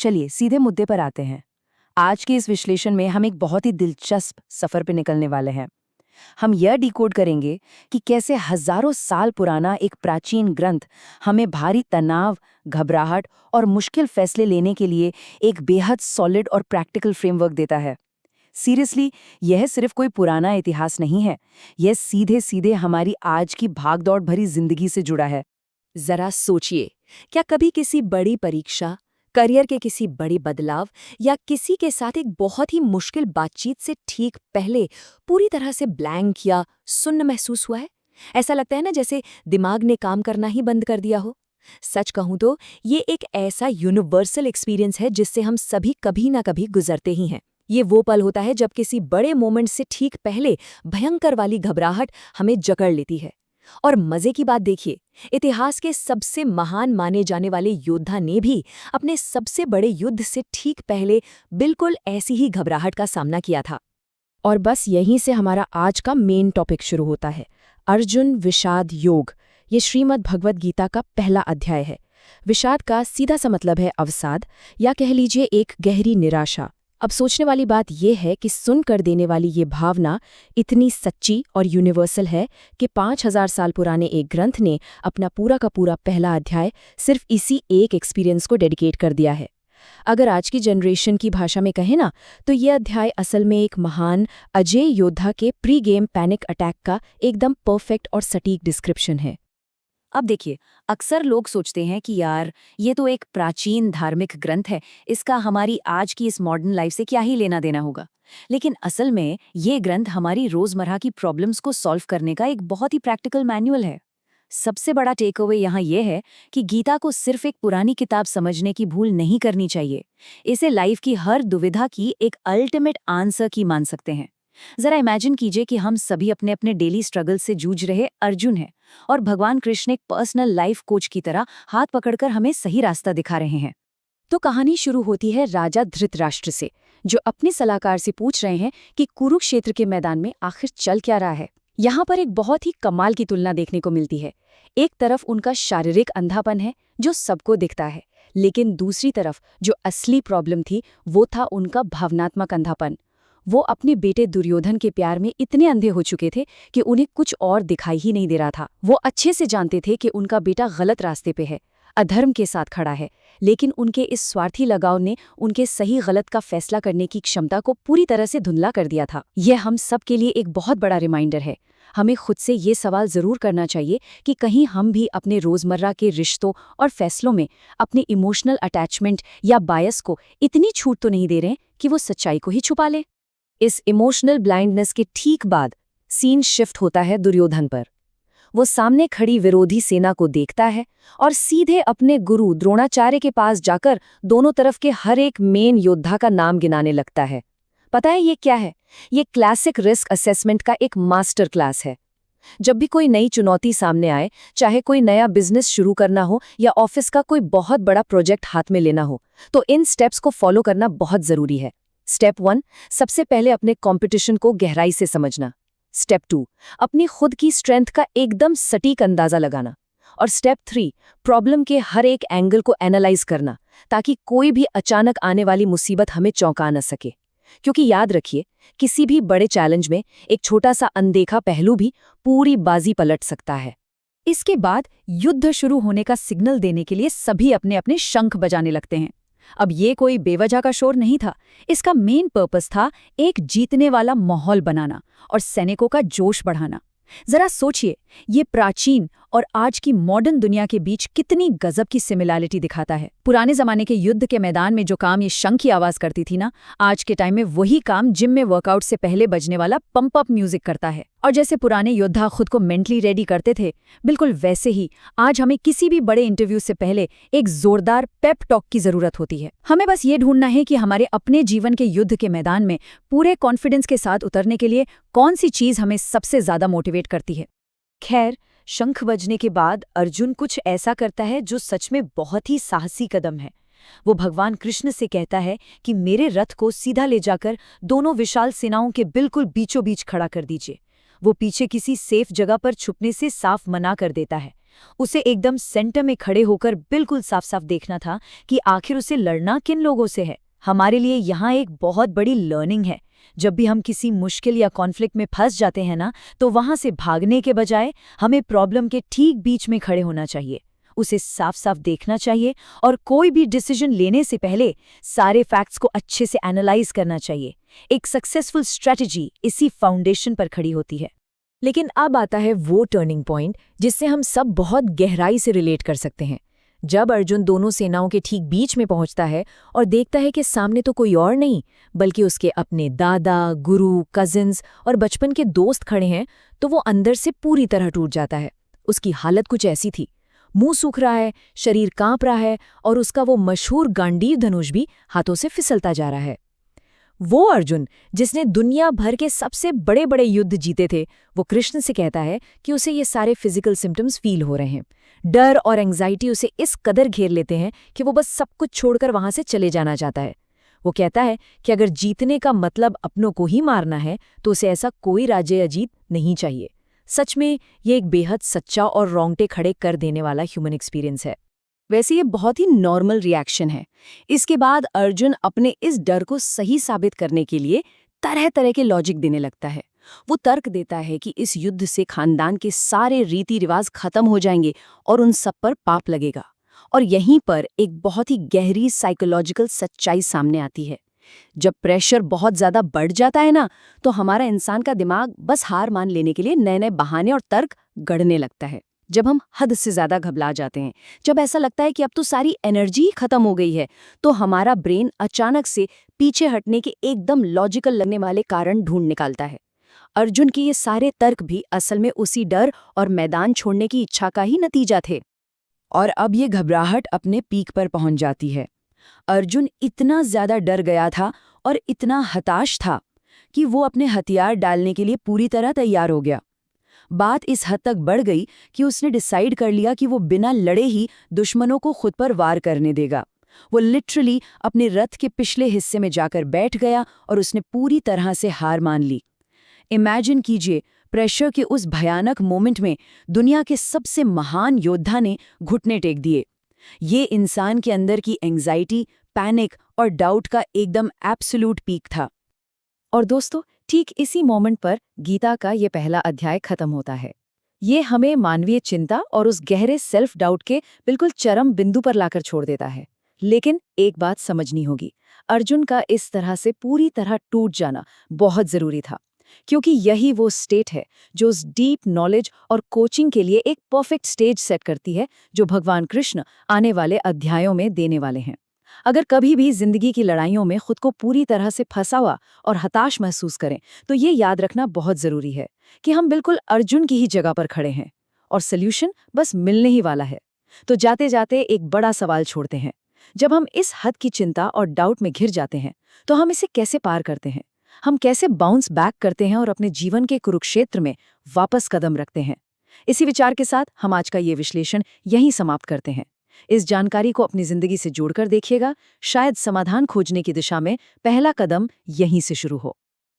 चलिए सीधे मुद्दे पर आते हैं। आज के इस विश्लेषण में हम एक बहुत ही दिलचस्प सफर पे निकलने वाले हैं। हम यह डिकोड करेंगे कि कैसे हजारों साल पुराना एक प्राचीन ग्रंथ हमें भारी तनाव, घबराहट और मुश्किल फैसले लेने के लिए एक बेहद सॉलिड और प्रैक्टिकल फ्रेमवर्क देता है। सीरियसली, यह सिर्फ कोई पुराना इतिहास नहीं है, यह सीधे सीधे हमारी आज की भागदौड़ भरी जिंदगी से जुड़ा है। जरा सोचिए, क्या कभी किसी बड़ी परीक्षा, करियर के किसी बड़ी बदलाव या किसी के साथ एक बहुत ही मुश्किल बातचीत से ठीक पहले पूरी तरह से ब्लैंक या सुन्न महसूस हुआ है? ऐसा लगता है ना जैसे दिमाग ने काम करना ही बंद कर दिया हो। सच कहूं तो ये एक ऐसा यूनिवर्सल एक्सपीरियंस है जिससे हम सभी कभी ना कभी गुजरते ही हैं। ये वो पल होता है जब किसी बड़े मोमेंट से ठीक पहले भयंकर वाली घबराहट हमें जकड़ लेती है। और मजे की बात देखिए, इतिहास के सबसे महान माने जाने वाले योद्धा ने भी अपने सबसे बड़े युद्ध से ठीक पहले बिल्कुल ऐसी ही घबराहट का सामना किया था। और बस यहीं से हमारा आज का मेन टॉपिक शुरू होता है, अर्जुन विषाद योग। ये श्रीमद् भगवद गीता का पहला अध्याय है। विषाद का सीधा सा मतलब है अवसाद, या कह लीजिए एक गहरी निराशा। अब सोचने वाली बात यह है कि सुन कर देने वाली ये भावना इतनी सच्ची और यूनिवर्सल है कि 5000 साल पुराने एक ग्रंथ ने अपना पूरा का पूरा पहला अध्याय सिर्फ इसी एक एक्सपीरियंस को डेडिकेट कर दिया है। अगर आज की जनरेशन की भाषा में कहें ना, तो ये अध्याय असल में एक महान अजेय योद्धा के प्री गेम पैनिक अटैक का एकदम परफेक्ट और सटीक डिस्क्रिप्शन है। अब देखिए, अक्सर लोग सोचते हैं कि यार, ये तो एक प्राचीन धार्मिक ग्रंथ है, इसका हमारी आज की इस मॉडर्न लाइफ से क्या ही लेना देना होगा। लेकिन असल में ये ग्रंथ हमारी रोजमर्रा की प्रॉब्लम्स को सॉल्व करने का एक बहुत ही प्रैक्टिकल मैनुअल है। सबसे बड़ा टेक अवे यहाँ ये है कि गीता को सिर्फ एक पुरानी किताब समझने की भूल नहीं करनी चाहिए। इसे लाइफ की हर दुविधा की एक अल्टीमेट आंसर की मान सकते हैं। जरा इमेजिन कीजिए कि हम सभी अपने अपने डेली स्ट्रगल से जूझ रहे अर्जुन हैं और भगवान कृष्ण एक पर्सनल लाइफ कोच की तरह हाथ पकड़कर हमें सही रास्ता दिखा रहे हैं। तो कहानी शुरू होती है राजा धृतराष्ट्र से, जो अपने सलाहकार से पूछ रहे हैं कि कुरुक्षेत्र के मैदान में आखिर चल क्या रहा है। यहाँ पर एक बहुत ही कमाल की तुलना देखने को मिलती है। एक तरफ उनका शारीरिक अंधापन है जो सबको दिखता है, लेकिन दूसरी तरफ जो असली प्रॉब्लम थी वो था उनका भावनात्मक अंधापन। वो अपने बेटे दुर्योधन के प्यार में इतने अंधे हो चुके थे कि उन्हें कुछ और दिखाई ही नहीं दे रहा था। वो अच्छे से जानते थे कि उनका बेटा गलत रास्ते पे है, अधर्म के साथ खड़ा है, लेकिन उनके इस स्वार्थी लगाव ने उनके सही गलत का फैसला करने की क्षमता को पूरी तरह से धुंधला कर दिया था। यह हम सब के लिए एक बहुत बड़ा रिमाइंडर है। हमें खुद से ये सवाल जरूर करना चाहिए कि कहीं हम भी अपने रोजमर्रा के रिश्तों और फैसलों में अपनी इमोशनल अटैचमेंट या बायस को इतनी छूट तो नहीं दे रहे कि वो सच्चाई को ही छुपा ले। इस इमोशनल ब्लाइंडनेस के ठीक बाद सीन शिफ्ट होता है दुर्योधन पर। वो सामने खड़ी विरोधी सेना को देखता है और सीधे अपने गुरु द्रोणाचार्य के पास जाकर दोनों तरफ के हर एक मेन योद्धा का नाम गिनाने लगता है। पता है ये क्या है? ये क्लासिक रिस्क असेसमेंट का एक मास्टर क्लास है। जब भी कोई नई चुनौती सामने आए, चाहे कोई नया बिजनेस शुरू करना हो या ऑफिस का कोई बहुत बड़ा प्रोजेक्ट हाथ में लेना हो, तो इन स्टेप्स को फॉलो करना बहुत जरूरी है। स्टेप 1, सबसे पहले अपने कंपटीशन को गहराई से समझना। स्टेप 2, अपनी खुद की स्ट्रेंथ का एकदम सटीक अंदाजा लगाना। और स्टेप 3, प्रॉब्लम के हर एक एंगल को एनालाइज करना, ताकि कोई भी अचानक आने वाली मुसीबत हमें चौंका न सके। क्योंकि याद रखिए, किसी भी बड़े चैलेंज में एक छोटा सा अनदेखा पहलू भी पूरी बाजी पलट सकता है। इसके बाद युद्ध शुरू होने का सिग्नल देने के लिए सभी अपने अपने शंख बजाने लगते हैं। अब ये कोई बेवजह का शोर नहीं था, इसका मेन पर्पस था एक जीतने वाला माहौल बनाना और सैनिकों का जोश बढ़ाना। जरा सोचिए, ये प्राचीन और आज की मॉडर्न दुनिया के बीच कितनी गजब की सिमिलैरिटी दिखाता है। पुराने जमाने के युद्ध के मैदान में जो काम ये शंख की आवाज करती थी ना, आज के टाइम में वही काम जिम में वर्कआउट से पहले बजने वाला पंप अप म्यूजिक करता है। और जैसे पुराने योद्धा खुद को मेंटली रेडी करते थे, बिल्कुल वैसे ही आज हमें किसी भी बड़े इंटरव्यू से पहले एक जोरदार पेप टॉक की जरूरत होती है। हमें बस ये ढूंढना है कि हमारे अपने जीवन के युद्ध के मैदान में पूरे कॉन्फिडेंस के साथ उतरने के लिए कौन सी चीज हमें सबसे ज्यादा मोटिवेट करती है। खैर, शंख बजने के बाद अर्जुन कुछ ऐसा करता है जो सच में बहुत ही साहसी कदम है। वो भगवान कृष्ण से कहता है कि मेरे रथ को सीधा ले जाकर दोनों विशाल सेनाओं के बिल्कुल बीचों बीच खड़ा कर दीजिए। वो पीछे किसी सेफ जगह पर छुपने से साफ मना कर देता है। उसे एकदम सेंटर में खड़े होकर बिल्कुल साफ साफ देखना था कि आखिर उसे लड़ना किन लोगों से है। हमारे लिए यहाँ एक बहुत बड़ी लर्निंग है। जब भी हम किसी मुश्किल या कॉन्फ्लिक्ट में फंस जाते हैं ना, तो वहां से भागने के बजाय हमें प्रॉब्लम के ठीक बीच में खड़े होना चाहिए, उसे साफ साफ देखना चाहिए और कोई भी डिसीजन लेने से पहले सारे फैक्ट्स को अच्छे से एनालाइज करना चाहिए। एक सक्सेसफुल स्ट्रेटजी इसी फाउंडेशन पर खड़ी होती है। लेकिन अब आता है वो टर्निंग पॉइंट जिससे हम सब बहुत गहराई से रिलेट कर सकते हैं। जब अर्जुन दोनों सेनाओं के ठीक बीच में पहुंचता है और देखता है कि सामने तो कोई और नहीं बल्कि उसके अपने दादा, गुरु, कजिन्स और बचपन के दोस्त खड़े हैं, तो वो अंदर से पूरी तरह टूट जाता है। उसकी हालत कुछ ऐसी थी, मुंह सूख रहा है, शरीर कांप रहा है और उसका वो मशहूर गांडीव धनुष भी हाथों से फिसलता जा रहा है। वो अर्जुन जिसने दुनिया भर के सबसे बड़े बड़े युद्ध जीते थे, वो कृष्ण से कहता है कि उसे ये सारे फिजिकल सिम्टम्स फील हो रहे हैं। डर और एंग्जाइटी उसे इस कदर घेर लेते हैं कि वो बस सब कुछ छोड़कर वहां से चले जाना चाहता है। वो कहता है कि अगर जीतने का मतलब अपनों को ही मारना है तो उसे ऐसा कोई राज्य या जीत नहीं चाहिए। सच में ये एक बेहद सच्चा और रोंगटे खड़े कर देने वाला ह्यूमन एक्सपीरियंस है। वैसे ये बहुत ही नॉर्मल रिएक्शन है। इसके बाद अर्जुन अपने इस डर को सही साबित करने के लिए तरह तरह के लॉजिक देने लगता है। वो तर्क देता है कि इस युद्ध से खानदान के सारे रीति रिवाज खत्म हो जाएंगे और उन सब पर पाप लगेगा। और यहीं पर एक बहुत ही गहरी साइकोलॉजिकल सच्चाई सामने आती है। जब प्रेशर बहुत ज्यादा बढ़ जाता है ना, तो हमारा इंसान का दिमाग बस हार मान लेने के लिए नए नए बहाने और तर्क गढ़ने लगता है। जब हम हद से ज्यादा घबरा जाते हैं, जब ऐसा लगता है कि अब तो सारी एनर्जी ही खत्म हो गई है, तो हमारा ब्रेन अचानक से पीछे हटने के एकदम लॉजिकल लगने वाले कारण ढूंढ निकालता है। अर्जुन के ये सारे तर्क भी असल में उसी डर और मैदान छोड़ने की इच्छा का ही नतीजा थे। और अब ये घबराहट अपने पीक पर पहुंच जाती है। अर्जुन इतना ज्यादा डर गया था और इतना हताश था कि वो अपने हथियार डालने के लिए पूरी तरह तैयार हो गया। बात इस हद तक बढ़ गई कि उसने डिसाइड कर लिया कि वो बिना लड़े ही दुश्मनों को खुद पर वार करने देगा। वो लिटरली अपने रथ के पिछले हिस्से में जाकर बैठ गया और उसने पूरी तरह से हार मान ली। इमेजिन कीजिए, प्रेशर के उस भयानक मोमेंट में दुनिया के सबसे महान योद्धा ने घुटने टेक दिए। ये इंसान के अंदर की एंग्जाइटी, पैनिक और डाउट का एकदम एब्सोल्यूट पीक था। और दोस्तों, ठीक इसी मोमेंट पर गीता का ये पहला अध्याय खत्म होता है। ये हमें मानवीय चिंता और उस गहरे सेल्फ डाउट के बिल्कुल चरम बिंदु पर लाकर छोड़ देता है। लेकिन एक बात समझनी होगी, अर्जुन का इस तरह से पूरी तरह टूट जाना बहुत जरूरी था, क्योंकि यही वो स्टेट है जो उस डीप नॉलेज और कोचिंग के लिए एक परफेक्ट स्टेज सेट करती है, जो भगवान कृष्ण आने वाले अध्यायों में देने वाले हैं। अगर कभी भी जिंदगी की लड़ाइयों में खुद को पूरी तरह से फंसा हुआ और हताश महसूस करें, तो ये याद रखना बहुत जरूरी है कि हम बिल्कुल अर्जुन की ही जगह पर खड़े हैं और सल्यूशन बस मिलने ही वाला है। तो जाते जाते एक बड़ा सवाल छोड़ते हैं, जब हम इस हद की चिंता और डाउट में घिर जाते हैं, तो हम इसे कैसे पार करते हैं? हम कैसे बाउंस बैक करते हैं और अपने जीवन के कुरुक्षेत्र में वापस कदम रखते हैं? इसी विचार के साथ हम आज का ये विश्लेषण यहीं समाप्त करते हैं। इस जानकारी को अपनी जिंदगी से जोड़कर देखिएगा, शायद समाधान खोजने की दिशा में पहला कदम यहीं से शुरू हो।